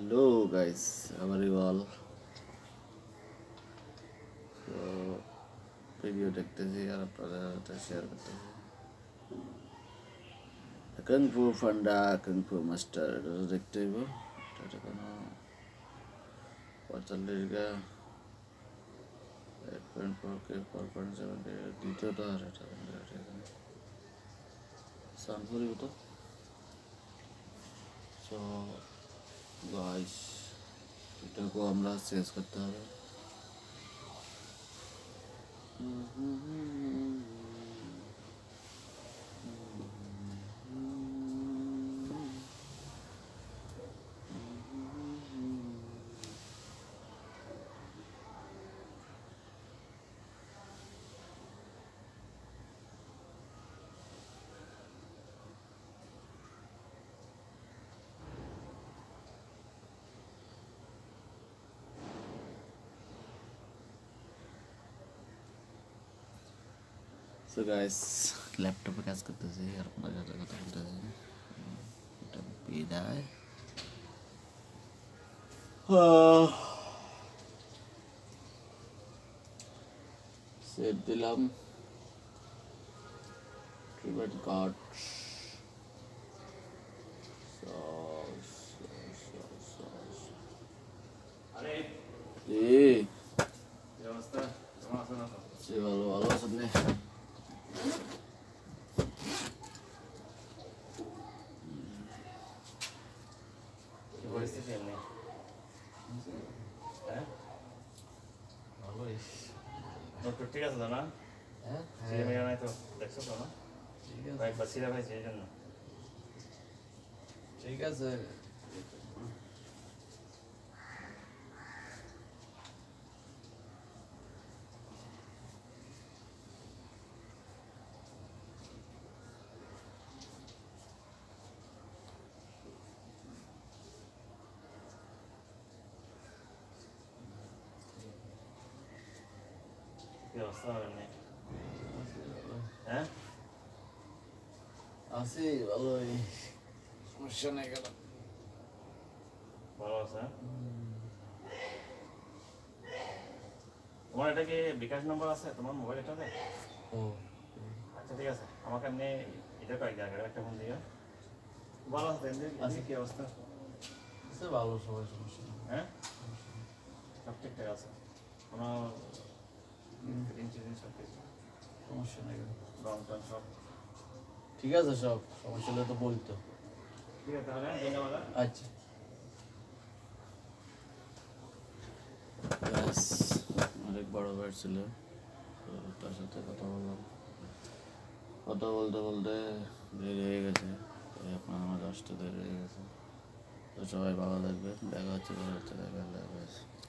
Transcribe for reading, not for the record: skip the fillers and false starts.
Hello guys, আবার বল। তো video দেখতেছি আর আপনাদের সাথে শেয়ার করতেছি। কংফু ফান্ডা, কংফু মাস্টার এটা তো দেখতে হইব। এটা কোনো 45 8.4K 4.7K দ্বিতীয়টা আর এটা এখানে সানফুরি তো। সো গাইস, এটাকেও আমরা চেঞ্জ করতে হবে। সো গাইস, ল্যাপটপে কাজ করতেছি আর আপনার সাথে কথা বলতেছি। এটা বিদায়। সেট দিলাম ট্রিবেট কার্ড। ভালো ভালো আছেন নে? পরিস্থিতি এমনি হ্যাঁ ভালোই। ডক্টর ঠিক আছে তো না? হ্যাঁ সিরে মেয়ে নাই তো দেখছো তো না? ঠিক আছে, একবার সিরা ভাইছে এই জন্য ঠিক আছে। কি অবস্থা হবে এমনি হ্যাঁ? আছি ভালোই, সমস্যা নেই কেন। ভালো আছে হ্যাঁ? তোমার এটা কি বিকাশ নম্বর আছে তোমার মোবাইল এটাতে? ও আচ্ছা ঠিক আছে, আমাকে এমনি এটা কয়েক জায়গায় একটা ফোন দিও। ভালো আছে এমনি আচ্ছা। কি অবস্থা? আছে ভালো, সবাই সমস্যা নেই। হ্যাঁ সব ঠিকঠাক আছে, কোনো ইনসিডেন্ট সব কিছু সমস্যা নেই কেন। রং টং সব ঠিক আছে, সব সমস্যা হলে তো বলতো। ঠিক আছে তাহলে ধন্যবাদ। আচ্ছা। ব্যাস, অনেক বড় ভাই ছিল, তো তার সাথে কথা বললাম। কথা বলতে বলতে দেরি হয়ে গেছে, তাই আপনার আমার আসতে দেরি হয়ে গেছে। তো সবাই ভালো থাকবেন, দেখা হচ্ছে পরবর্তী লাইভে। আল্লাহ হাফেজ।